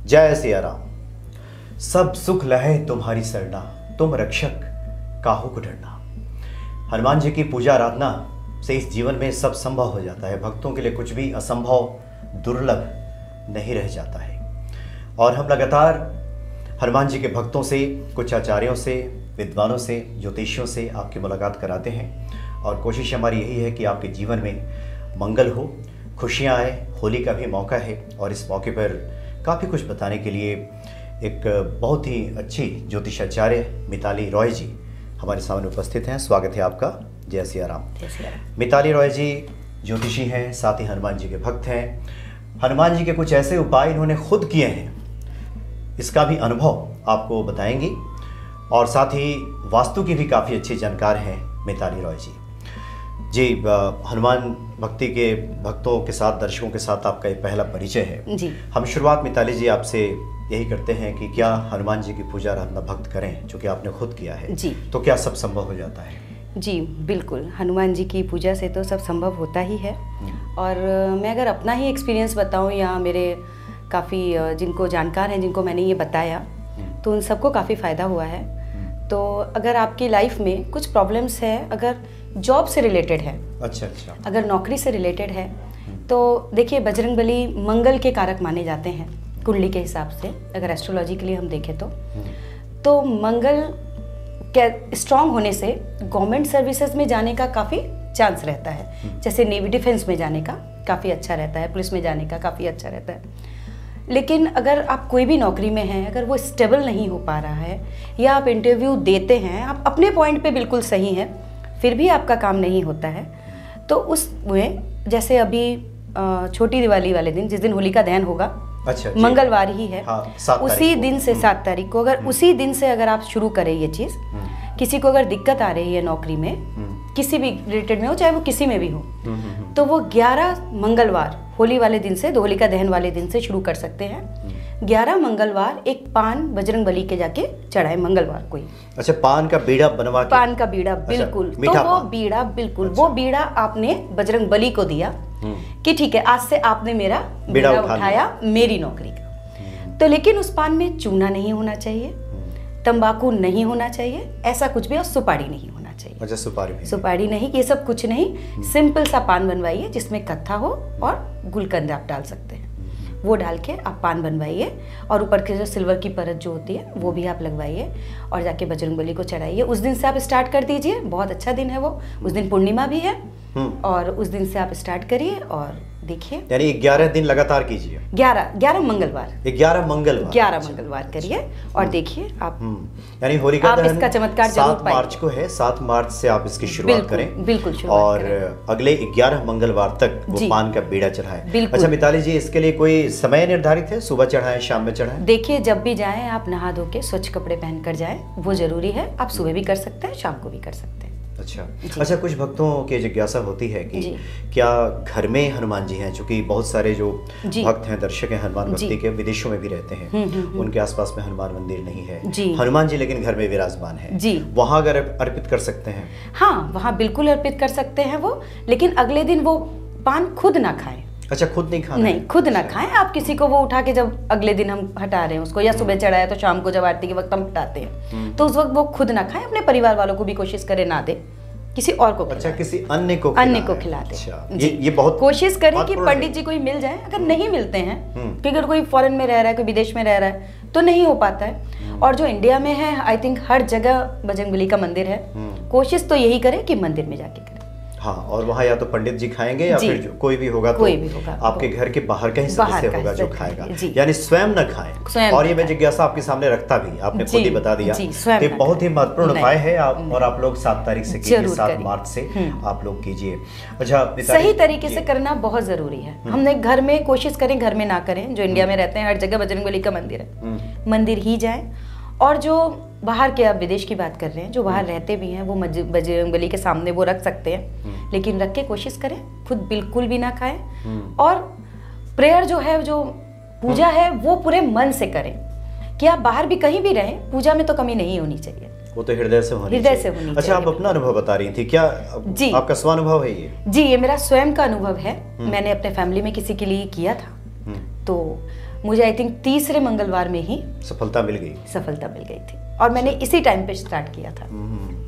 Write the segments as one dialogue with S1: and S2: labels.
S1: जय सिया राम। सब सुख लहे तुम्हारी सरना, तुम रक्षक काहू को डरना। हनुमान जी की पूजा आराधना से इस जीवन में सब संभव हो जाता है। भक्तों के लिए कुछ भी असंभव दुर्लभ नहीं रह जाता है। और हम लगातार हनुमान जी के भक्तों से, कुछ आचार्यों से, विद्वानों से, ज्योतिषियों से आपकी मुलाकात कराते हैं। और कोशिश हमारी यही है कि आपके जीवन में मंगल हो, खुशियाँ आए। होली का भी मौका है और इस मौके पर काफ़ी कुछ बताने के लिए एक बहुत ही अच्छी ज्योतिषाचार्य मिताली रॉय जी हमारे सामने उपस्थित हैं। स्वागत है आपका। जय सिया राम। मिताली रॉय जी ज्योतिषी हैं, साथ ही हनुमान जी के भक्त हैं। हनुमान जी के कुछ ऐसे उपाय इन्होंने खुद किए हैं, इसका भी अनुभव आपको बताएंगी। और साथ ही वास्तु की भी काफ़ी अच्छी जानकार हैं मिताली रॉय जी। हनुमान भक्ति के भक्तों के साथ, दर्शकों के साथ आपका ये पहला परिचय है जी। हम शुरुआत मिताली जी आपसे यही करते हैं कि क्या हनुमान जी की पूजा आराधना भक्त करें, जो कि आपने खुद किया है जी, तो क्या सब संभव हो जाता है?
S2: जी बिल्कुल, हनुमान जी की पूजा से तो सब संभव होता ही है। और मैं अगर अपना ही एक्सपीरियंस बताऊं या मेरे काफ़ी जिनको जानकार हैं, जिनको मैंने ये बताया, तो उन सबको काफ़ी फ़ायदा हुआ है। तो अगर आपकी लाइफ में कुछ प्रॉब्लम्स है, अगर जॉब से रिलेटेड है, अच्छा, अगर नौकरी से रिलेटेड है, तो देखिए बजरंगबली मंगल के कारक माने जाते हैं कुंडली के हिसाब से। अगर एस्ट्रोलॉजी के लिए हम देखें तो मंगल के स्ट्रांग होने से गवर्नमेंट सर्विसेज में जाने का काफ़ी चांस रहता है। जैसे नेवी डिफेंस में जाने का काफ़ी अच्छा रहता है, पुलिस में जाने का काफ़ी अच्छा रहता है। लेकिन अगर आप कोई भी नौकरी में हैं, अगर वो स्टेबल नहीं हो पा रहा है, या आप इंटरव्यू देते हैं, आप अपने पॉइंट पे बिल्कुल सही हैं, फिर भी आपका काम नहीं होता है, तो उसमें जैसे अभी छोटी दिवाली वाले दिन, जिस दिन होलिका दहन होगा, अच्छा, मंगलवार ही है, हाँ, उसी दिन से 7 तारीख को, अगर उसी दिन से अगर आप शुरू करें ये चीज़, किसी को अगर दिक्कत आ रही है नौकरी में, किसी भी रिलेटेड में हो, चाहे वो किसी में भी हो, तो वो 11 मंगलवार होली वाले दिन से, होलिका दहन वाले दिन से शुरू कर सकते हैं। 11 मंगलवार एक पान बजरंगबली के जाके चढ़ाए मंगलवार को ही। अच्छा, पान का बीड़ा बनवा के? पान का बीड़ा, बिल्कुल। अच्छा, तो वो बीड़ा, बिल्कुल, अच्छा, वो बीड़ा आपने बजरंगबली को दिया कि ठीक है, आज से आपने मेरा बीड़ा उठाया मेरी नौकरी का। तो लेकिन उस पान में चूना नहीं होना चाहिए, तंबाकू नहीं होना चाहिए, ऐसा कुछ भी, और सुपारी नहीं होना चाहिए। अच्छा, सुपारी नहीं, ये सब कुछ नहीं। सिंपल सा पान बनवाइए जिसमें कत्था हो, और गुलकंद आप डाल सकते हैं, वो डाल के आप पान बनवाइए, और ऊपर के जो सिल्वर की परत जो होती है वो भी आप लगवाइए, और जाके बजरंगबली को चढ़ाइए। उस दिन से आप स्टार्ट कर दीजिए, बहुत अच्छा दिन है वो, उस दिन पूर्णिमा भी है, और उस दिन से आप स्टार्ट करिए और देखिए। यानी 11 दिन लगातार कीजिए। 11 मंगलवार 11 मंगलवार करिए और देखिए आप, यानी होलिका दहन इसका चमत्कार जरूर पाएंगे। 7 मार्च को है, 7 मार्च से आप इसकी शुरुआत करें, बिल्कुल शुरुआत और करें। अगले 11 मंगलवार तक वो पान का बीड़ा चढ़ाएं। अच्छा मिताली जी, इसके लिए कोई समय निर्धारित है? सुबह चढ़ाएं, शाम में चढ़ाएं? देखिए, जब भी जाएं आप नहा धो के स्वच्छ कपड़े पहनकर जाएं, वो जरूरी है। आप सुबह भी कर सकते हैं, शाम को भी कर सकते हैं। अच्छा, कुछ भक्तों की जिज्ञासा होती है कि क्या घर में हनुमान जी हैं, चूंकि बहुत सारे जो भक्त हैं, दर्शक हैं हनुमान भक्ति के, विदेशों में भी रहते हैं, उनके आसपास में हनुमान मंदिर नहीं है, हनुमान जी लेकिन घर में विराजमान है जी, वहाँ अगर अर्पित कर सकते हैं? हाँ, वहाँ बिल्कुल अर्पित कर सकते हैं वो, लेकिन अगले दिन वो पान खुद ना खाएं। अच्छा, खुद नहीं खाना? नहीं, खुद ना खाएं। आप किसी को वो उठा के, जब अगले दिन हम हटा रहे हैं उसको, या सुबह चढ़ाया तो शाम को जब आरती के वक्त हम हटाते हैं, तो उस वक्त वो खुद ना खाएं। अपने परिवार वालों को भी कोशिश करें ना दे, किसी और को, अच्छा, किसी अन्य को खिला दे। अच्छा, ये बहुत कोशिश करें कि पंडित जी कोई मिल जाए। अगर नहीं मिलते हैं, क्योंकि अगर कोई फॉरेन में रह रहा है, कोई विदेश में रह रहा है, तो नहीं हो पाता है। और जो इंडिया में है, आई थिंक हर जगह बजरंगबली का मंदिर है। कोशिश तो यही करें कि मंदिर में जाके करें। हाँ, और वहाँ या तो पंडित जी खाएंगे, या फिर कोई भी होगा तो आपके घर के बाहर का ही सदस्य होगा जो खाएगा, यानी स्वयं न खाएं। और ये मैं जिज्ञासा आपके सामने रखता भी, आपने खुद ही बता दिया, ये बहुत ही महत्वपूर्ण उपाय है। और आप लोग 7 तारीख से कीजिए, 7 मार्च से आप लोग कीजिए। अच्छा, सही तरीके से करना बहुत जरूरी है। हमने घर में कोशिश करें, घर में ना करें। जो इंडिया में रहते हैं, हर जगह बजरंगबली का मंदिर है, मंदिर ही जाए। और जो बाहर के, आप विदेश की बात कर रहे हैं, जो बाहर रहते भी हैं, वो बजरंगबली के सामने वो रख सकते हैं, लेकिन रख के कोशिश करें खुद बिल्कुल भी ना खाएं। और प्रेयर जो है, जो पूजा है, वो पूरे मन से करें, कि आप बाहर भी कहीं भी रहें, पूजा में तो कमी नहीं होनी चाहिए, वो तो हृदय से होनी चाहिए। अच्छा, आप अपना अनुभव बता रही थी, क्या जी आपका स्वानुभव है ये? जी, ये मेरा स्वयं का अनुभव है। मैंने अपने फैमिली में किसी के लिए किया था, तो मुझे आई थिंक तीसरे मंगलवार में ही
S1: सफलता मिल गई
S2: थी और मैंने इसी टाइम पे स्टार्ट किया था।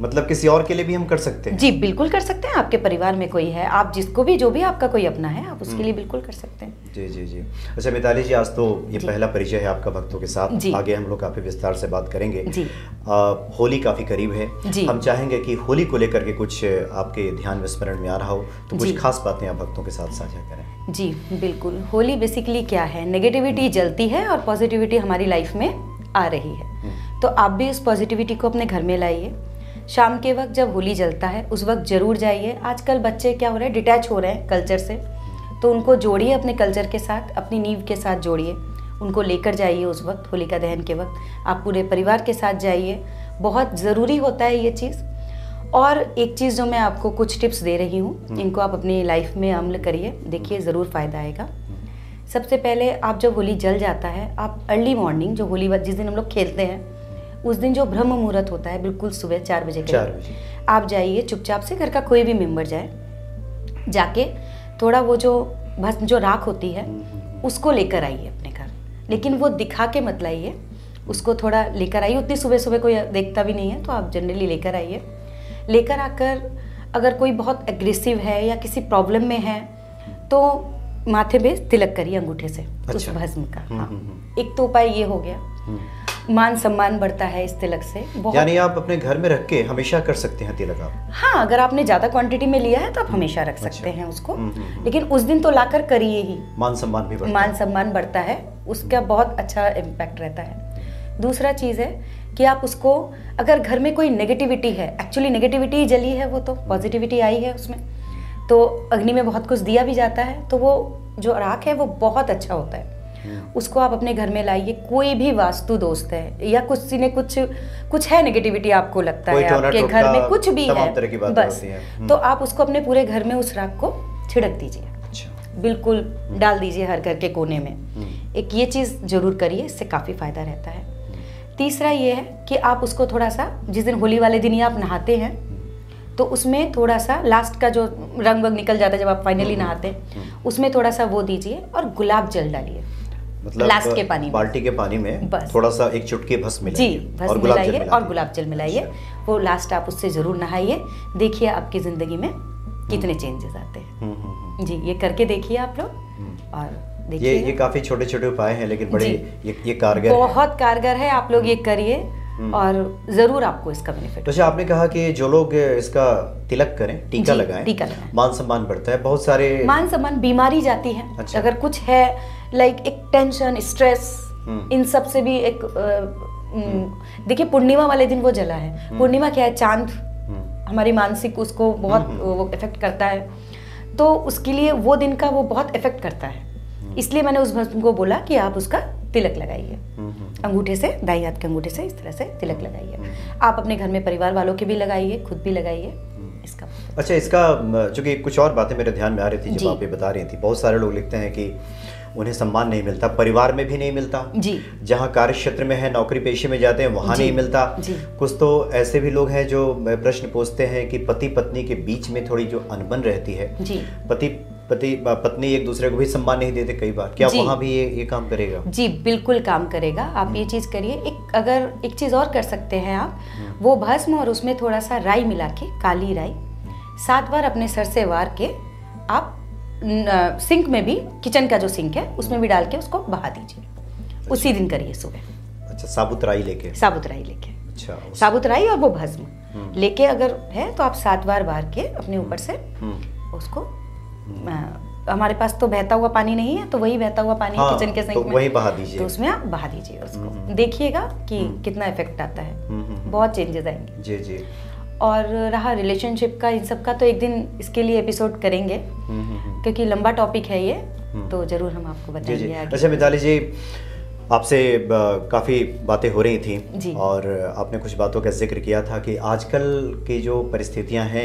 S1: मतलब किसी और के लिए भी हम कर सकते हैं?
S2: जी बिल्कुल कर सकते हैं। आपके परिवार में कोई है, आप जिसको भी जो भी आपका कोई अपना है, आप उसके लिए बिल्कुल कर सकते हैं।
S1: जी जी जी। अच्छा मिताली जी, आज तो ये पहला परिचय है आपका भक्तों के साथ। आगे हम लोग काफ़ी विस्तार से बात करेंगे।
S2: जी।
S1: होली काफ़ी करीब है
S2: जी।
S1: हम चाहेंगे कि होली को लेकर के कुछ आपके ध्यान विस्मरण में आ रहा हो तो कुछ खास बातें आप भक्तों के साथ साझा करें।
S2: जी बिल्कुल। होली बेसिकली क्या है, नेगेटिविटी जलती है और पॉजिटिविटी हमारी लाइफ में आ रही है। तो आप भी उस पॉजिटिविटी को अपने घर में लाइए। शाम के वक्त जब होली जलता है उस वक्त जरूर जाइए। आजकल बच्चे क्या हो रहे हैं, डिटैच हो रहे हैं कल्चर से, तो उनको जोड़िए अपने कल्चर के साथ, अपनी नींव के साथ जोड़िए, उनको लेकर जाइए। उस वक्त होलिका दहन के वक्त आप पूरे परिवार के साथ जाइए, बहुत ज़रूरी होता है ये चीज़। और एक चीज़ जो मैं आपको कुछ टिप्स दे रही हूँ, इनको आप अपनी लाइफ में अमल करिए, देखिए ज़रूर फ़ायदा आएगा। सबसे पहले आप जब होली जल जाता है, आप अर्ली मॉर्निंग, जो होली जिस दिन हम लोग खेलते हैं उस दिन जो ब्रह्म मुहूर्त होता है, बिल्कुल सुबह 4 बजे के आप जाइए, चुपचाप से घर का कोई भी मेंबर जाए, जाके थोड़ा वो जो भस्म जो राख होती है उसको लेकर आइए अपने घर। लेकिन वो दिखा के मत लाइए, उसको थोड़ा लेकर आइए। उतनी सुबह सुबह कोई देखता भी नहीं है, तो आप जनरली लेकर आइए। लेकर आकर अगर कोई बहुत एग्रेसिव है या किसी प्रॉब्लम में है तो माथे पे तिलक करिए अंगूठे से। अच्छा। उस भस्म का। हाँ। एक तो उपाय ये हो गया। मान सम्मान बढ़ता है इस तिलक से बहुत।
S1: यानी आप अपने घर में रख के हमेशा कर सकते हैं तिलक आप?
S2: हाँ, अगर आपने ज्यादा क्वांटिटी में लिया है तो आप हमेशा रख सकते हैं उसको। लेकिन उस दिन तो लाकर करिए ही।
S1: मान सम्मान भी बढ़ता
S2: मान सम्मान बढ़ता है, उसका बहुत अच्छा इम्पैक्ट रहता है। दूसरा चीज है कि आप उसको, अगर घर में कोई नेगेटिविटी है, एक्चुअली नेगेटिविटी ही जली है, वो तो पॉजिटिविटी आई है उसमें, तो अग्नि में बहुत कुछ दिया भी जाता है, तो वो जो राख है वो बहुत अच्छा होता है। उसको आप अपने घर में लाइए। कोई भी वास्तु दोस्त है या कुछ ने कुछ है नेगेटिविटी, आपको लगता है आपके घर में कुछ भी है, बस तो आप उसको अपने पूरे घर में उस राख को छिड़क दीजिए। अच्छा। बिल्कुल डाल दीजिए हर घर के कोने में। एक ये चीज़ जरूर करिए, इससे काफ़ी फायदा रहता है। तीसरा ये है कि आप उसको थोड़ा सा, जिस दिन होली वाले दिन ही आप नहाते हैं, तो उसमें थोड़ा सा लास्ट का जो रंग वंग निकल जाता है जब आप फाइनली नहाते हैं, उसमें थोड़ा सा वो दीजिए और गुलाब जल डालिए।
S1: मतलब
S2: लास्ट के पानी में,
S1: बाल्टी के पानी में थोड़ा सा एक चुटकी भस्म मिलाइए।
S2: जी, भस्म मिलाइए और गुलाब जल मिलाइए। वो लास्ट आप उससे जरूर नहाइए। देखिए आपकी जिंदगी में कितने चेंजेस आते हैं। जी, ये करके देखिए आप लोग और देखिए।
S1: ये काफी छोटे छोटे उपाय हैं लेकिन बड़े ये कारगर,
S2: बहुत कारगर है। आप लोग ये करिए और जरूर आपको इसका बेनिफिट।
S1: तो आपने कहा कि जो लोग इसका तिलक करें, टीका लगाएं, मान सम्मान बढ़ता है, बहुत सारे
S2: मान सम्मान, बीमारी जाती है। अच्छा। अगर कुछ है लाइक एक टेंशन, स्ट्रेस, इन सब से भी एक देखिए पूर्णिमा वाले दिन वो जला है। पूर्णिमा क्या है, चांद हमारी मानसिक उसको बहुत वो इफेक्ट करता है, तो उसके लिए वो दिन का वो बहुत इफेक्ट करता है। इसलिए मैंने उस भस्म को बोला कि आप उसका तिलक लगाइए अंगूठे से, दाई हाथ के अंगूठे से इस तरह से तिलक लगाइए। आप अपने घर में परिवार वालों के भी लगाइए, खुद भी लगाइए इसका।
S1: अच्छा, इसका चूंकि कुछ और बातें मेरे ध्यान में आ रही थी जब आप ये बता रही थी, बहुत सारे लोग लिखते हैं कि उन्हें सम्मान नहीं मिलता, परिवार में भी नहीं मिलता
S2: जी,
S1: जहाँ कार्य क्षेत्र में है, नौकरी पेशे में जाते हैं वहाँ नहीं मिलता जी। कुछ तो ऐसे भी लोग हैं जो प्रश्न पूछते हैं कि पति पत्नी के बीच में थोड़ी जो अनबन रहती है जी, पत्नी एक दूसरे को भी सम्मान नहीं देते कई बार, क्या वहाँ भी ये काम करेगा?
S2: जी बिल्कुल काम करेगा। आप ये चीज़ करिए। अगर एक चीज़ और कर सकते हैं आप, वो भस्म और उसमें थोड़ा सा राई मिला के, काली राई 7 बार अपने सर से वार के आप सिंक में भी, किचन का जो सिंक है उसमें भी डाल के उसको बहा दीजिए। अच्छा। उसी दिन करिए सुबह।
S1: अच्छा, साबुत राई लेके?
S2: साबुत राई लेके।
S1: अच्छा,
S2: साबुत राई और वो भस्म लेके अगर है तो आप 7 बार बार के अपने ऊपर से उसको, हमारे पास तो बहता हुआ पानी नहीं है, तो वही बहता हुआ पानी किचन के सिंक में,
S1: वही बहा दीजिए।
S2: तो उसमें आप बहा दीजिए उसको। देखिएगा कि कितना इफेक्ट आता है, बहुत चेंजेस आएंगे।
S1: जी जी।
S2: और रहा रिलेशनशिप का, इन सब का तो एक दिन इसके लिए एपिसोड करेंगे क्योंकि लंबा टॉपिक है ये, तो जरूर हम आपको बताएंगे आगे।
S1: अच्छा मिताली जी, आपसे काफ़ी बातें हो रही थी और आपने कुछ बातों का जिक्र किया था कि आजकल की जो परिस्थितियां हैं,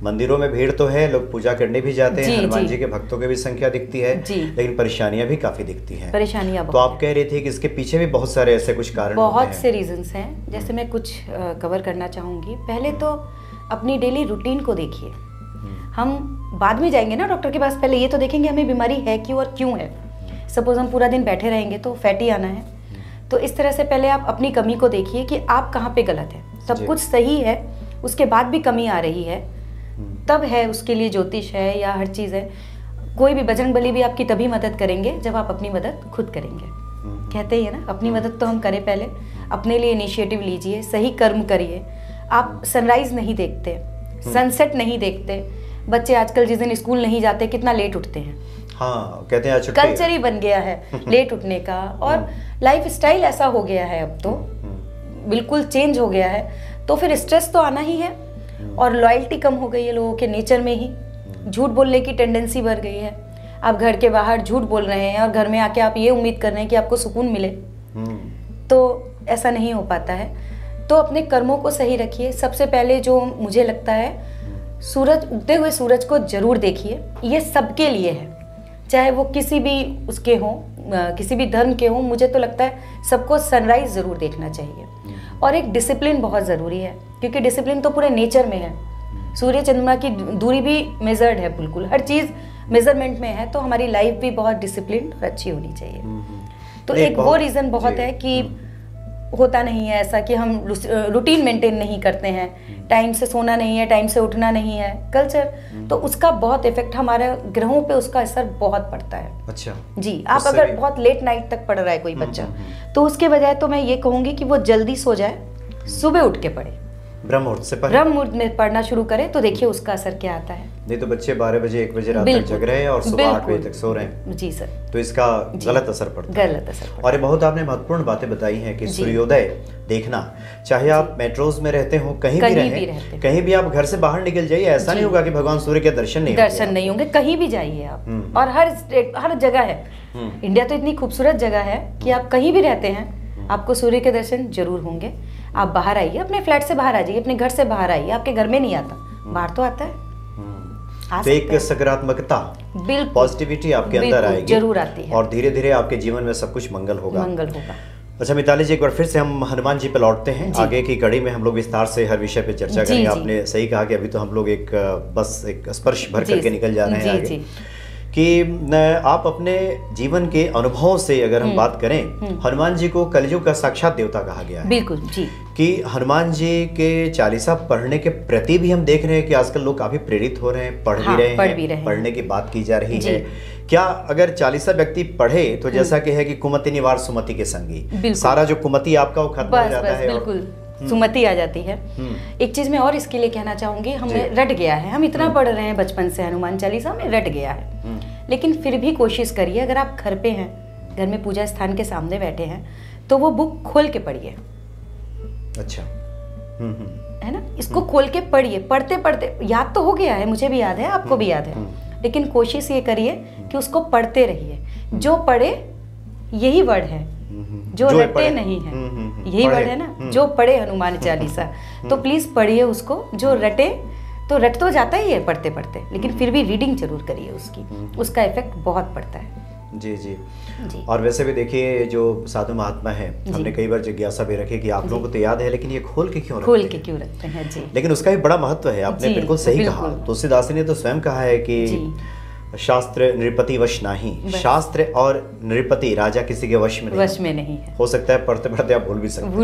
S1: मंदिरों में भीड़ तो है, लोग पूजा करने भी जाते हैं, हनुमान जी के भक्तों की भी संख्या दिखती है, लेकिन परेशानियां भी काफ़ी दिखती हैं।
S2: परेशानियां
S1: तो आप कह रहे थे कि इसके पीछे भी बहुत सारे ऐसे कुछ कारण,
S2: बहुत से रीजंस हैं, जैसे मैं कुछ कवर करना चाहूँगी। पहले तो अपनी डेली रूटीन को देखिए। हम बाद में जाएंगे ना डॉक्टर के पास, पहले ये तो देखेंगे हमें बीमारी है क्यों और क्यों है। सपोज हम पूरा दिन बैठे रहेंगे तो फैट ही आना है। तो इस तरह से पहले आप अपनी कमी को देखिए कि आप कहाँ पे गलत है। सब कुछ सही है, उसके बाद भी कमी आ रही है, तब है उसके लिए ज्योतिष है या हर चीज़ है। कोई भी बजरंगबली भी आपकी तभी मदद करेंगे जब आप अपनी मदद खुद करेंगे। कहते ही है ना, अपनी मदद तो हम करें पहले, अपने लिए इनिशिएटिव लीजिए, सही कर्म करिए। आप सनराइज नहीं देखते, सनसेट नहीं देखते। बच्चे आजकल जिस दिन स्कूल नहीं जाते कितना लेट उठते हैं।
S1: हाँ, कहते हैं
S2: कल्चर ही बन गया है लेट उठने का, और लाइफ स्टाइल ऐसा हो गया है अब तो, बिल्कुल चेंज हो गया है। तो फिर स्ट्रेस तो आना ही है, और लॉयल्टी कम हो गई है लोगों के नेचर में ही। झूठ बोलने की टेंडेंसी बढ़ गई है। आप घर के बाहर झूठ बोल रहे हैं और घर में आके आप ये उम्मीद कर रहे हैं कि आपको सुकून मिले, तो ऐसा नहीं हो पाता है। तो अपने कर्मों को सही रखिए। सबसे पहले जो मुझे लगता है, सूरज, उगते हुए सूरज को जरूर देखिए। ये सबके लिए है, चाहे वो किसी भी उसके हों, किसी भी धर्म के हों। मुझे तो लगता है सबको सनराइज ज़रूर देखना चाहिए। और एक डिसिप्लिन बहुत ज़रूरी है, क्योंकि डिसिप्लिन तो पूरे नेचर में है। सूर्य चंद्रमा की दूरी भी मेजर्ड है, बिल्कुल हर चीज़ मेजरमेंट में है। तो हमारी लाइफ भी बहुत डिसिप्लिन और अच्छी होनी चाहिए। तो एक वो रीज़न बहुत है कि होता नहीं है ऐसा कि हम रूटीन मेंटेन नहीं करते हैं, टाइम से सोना नहीं है, टाइम से उठना नहीं है, कल्चर। तो उसका बहुत इफेक्ट हमारे ग्रहों पे, उसका असर बहुत पड़ता है।
S1: अच्छा
S2: जी, आप अगर बहुत लेट नाइट तक पढ़ रहा है कोई बच्चा, तो उसके बजाय तो मैं ये कहूँगी कि वो जल्दी सो जाए, सुबह उठ के पढ़े,
S1: ब्रह्म मुहूर्त से पहले,
S2: ब्रह्म मुहूर्त में पढ़ना शुरू करें, तो देखिए उसका असर क्या आता है।
S1: नहीं तो बच्चे 12 बजे 1 बजे रात तक जग रहे हैं और सुबह 8 बजे तक सो रहे हैं।
S2: जी सर,
S1: तो इसका गलत असर पड़ता है।
S2: गलत असर पड़ता है।
S1: और ये बहुत आपने महत्वपूर्ण बातें बताई हैं कि सूर्योदय देखना, चाहे आप मेट्रोज में रहते हो, कहीं भी रहें, कहीं भी आप घर से बाहर निकल जाइए, ऐसा नहीं होगा कि भगवान सूर्य के दर्शन नहीं होंगे।
S2: कहीं भी जाइए आप, और हर जगह है। इंडिया तो इतनी खूबसूरत जगह है कि आप कहीं भी रहते हैं, आपको सूर्य के दर्शन जरूर होंगे। आप बाहर आइए, अपने फ्लैट से बाहर आ जाइए, अपने घर से बाहर आइए। आपके घर में नहीं आता, बाहर तो आता है।
S1: तो एक सकारात्मकता,
S2: बिल्कुल
S1: पॉजिटिविटी आपके अंदर आएगी,
S2: जरूर आती है,
S1: और धीरे धीरे आपके जीवन में सब कुछ मंगल होगा। अच्छा मिताली जी, एक बार फिर से हम हनुमान जी पे लौटते हैं। आगे की कड़ी में हम लोग विस्तार से हर विषय पे चर्चा करेंगे। आपने सही कहा कि अभी तो हम लोग एक स्पर्श भर करके निकल जा रहे हैं आगे, कि आप अपने जीवन के अनुभव से अगर हम बात करें, हनुमान जी को कलयुग का साक्षात देवता कहा गया है।
S2: बिल्कुल जी। कि
S1: हनुमान जी के चालीसा पढ़ने के प्रति भी हम देख रहे हैं कि आजकल लोग काफी प्रेरित हो रहे हैं, पढ़ भी रहे हैं, पढ़ने की बात की जा रही है। क्या अगर चालीसा व्यक्ति पढ़े तो जैसा कि है कि कुमति निवार सुमति के संगी, सारा जो कुमति आपका वो खत्म हो जाता है,
S2: बिल्कुल सुमति आ जाती है। एक चीज मैं और इसके लिए कहना चाहूंगी, हमें रट गया है, हम इतना पढ़ रहे हैं बचपन से हनुमान चालीसा, में रट गया है। लेकिन फिर भी कोशिश करिए, अगर आप घर पे हैं, घर में पूजा स्थान के सामने बैठे हैं, तो वो बुक खोल के पढ़िए।
S1: अच्छा,
S2: है ना, इसको खोल के पढ़िए। पढ़ते पढ़ते याद तो हो गया है, मुझे भी याद है, आपको भी याद है, लेकिन कोशिश ये करिए कि उसको पढ़ते रहिए। जो पढ़े यही वर्ड है, जो रटे नहीं है, यही वर्ड है ना, जो पढ़े हनुमान चालीसा। तो प्लीज पढ़िए उसको। जो रटे तो रट तो जाता ही है पढ़ते पढ़ते, लेकिन फिर भी रीडिंग जरूर करिए उसकी, उसका इफेक्ट बहुत पड़ता है।
S1: जी जी जी। और वैसे भी देखिए, जो साधु महात्मा है, हमने कई बार जिज्ञासा भी रखी कि आप लोगों को तो याद है, लेकिन ये खोल के क्यों रखते हैं जी। लेकिन उसका भी बड़ा महत्व है, आपने बिल्कुल सही कहा। तुलसीदास ने तो स्वयं कहा है कि शास्त्र नृपति वश नहीं, शास्त्र और नृपति राजा किसी के वश में नहीं है। हो सकता है पढ़ते पढ़ते आप भूल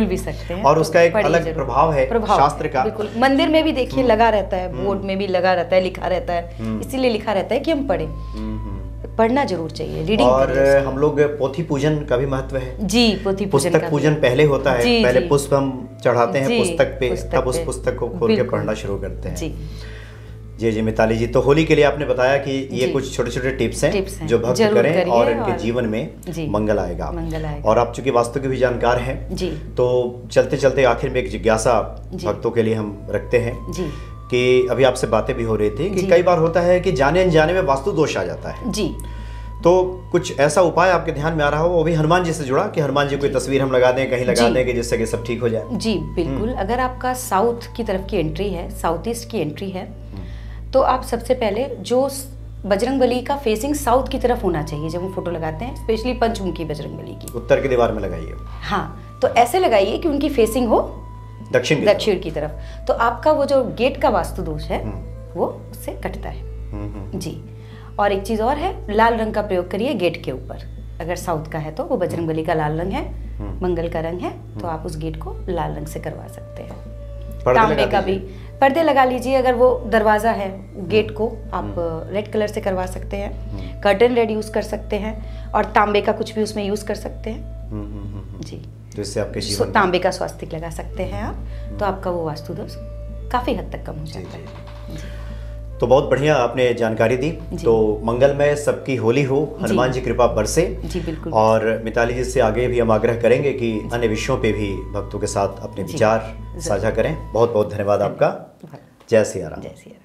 S1: भी सकते हैं, और उसका एक अलग प्रभाव है शास्त्र का।
S2: बिल्कुल, मंदिर में भी देखिए लगा रहता है, बोर्ड में भी लगा रहता है, लिखा रहता है, इसीलिए लिखा रहता है कि हम पढ़े। पढ़ना जरूर चाहिए, रीडिंग।
S1: और हम लोग पोथी पूजन का भी महत्व है
S2: जी। पोथी पूजन,
S1: पुस्तक पूजन पहले होता है, पहले पुष्प हम चढ़ाते हैं पुस्तक पे, तब उस पुस्तक को खोल के पढ़ना शुरू करते हैं। जी जी मिताली जी, तो होली के लिए आपने बताया कि ये कुछ छोटे छोटे टिप्स हैं जो भक्त करें और इनके जीवन में मंगल आएगा। और आप चूंकि वास्तु के भी जानकार हैं, तो चलते चलते आखिर में एक जिज्ञासा भक्तों के लिए हम रखते हैं कि अभी आपसे बातें भी हो रही थी कि कई बार होता है कि जाने अनजाने में वास्तु दोष आ जाता है जी। तो कुछ ऐसा उपाय आपके ध्यान में आ रहा हो, वो भी हनुमान जी से जुड़ा, कि हनुमान जी कोई तस्वीर हम लगा दें, कहीं लगा दें कि जिससे कि सब ठीक हो जाए।
S2: जी बिल्कुल। अगर आपका साउथ की तरफ की एंट्री है, साउथ ईस्ट की एंट्री है, तो आप सबसे पहले जो बजरंगबली का फेसिंग साउथ की तरफ होना चाहिए जब हम फोटो लगाते हैं, स्पेशली पंचमुखी बजरंगबली की,
S1: उत्तर की दीवार में लगाइए।
S2: हाँ, तो ऐसे लगाइए कि उनकी फेसिंग हो दक्षिण की तरफ। तो आपका वो जो गेट का वास्तु दोष है वो उससे कटता है जी। और एक चीज और है, लाल रंग का प्रयोग करिए गेट के ऊपर, अगर साउथ का है तो वो बजरंगबली का लाल रंग है, मंगल का रंग है, तो आप उस गेट को लाल रंग से करवा सकते हैं। तांबे का भी पर्दे लगा लीजिए। अगर वो दरवाज़ा है, गेट को आप रेड कलर से करवा सकते हैं, कर्टन रेड यूज़ कर सकते हैं, और तांबे का कुछ भी उसमें यूज़ कर सकते हैं जी।
S1: तो इससे आपके जीवन
S2: तांबे का स्वास्तिक लगा सकते हैं आप, तो आपका वो वास्तु दोष काफ़ी हद तक कम हो जाता है।
S1: तो बहुत बढ़िया आपने जानकारी दी। तो मंगलमय सबकी होली हो, हनुमान जी कृपा बरसे।
S2: जी बिल्कुल।
S1: और मिताली जी से आगे भी हम आग्रह करेंगे कि अन्य विषयों पे भी भक्तों के साथ अपने विचार साझा करें। बहुत बहुत धन्यवाद आपका। जय सिया राम।
S2: जय सिया राम।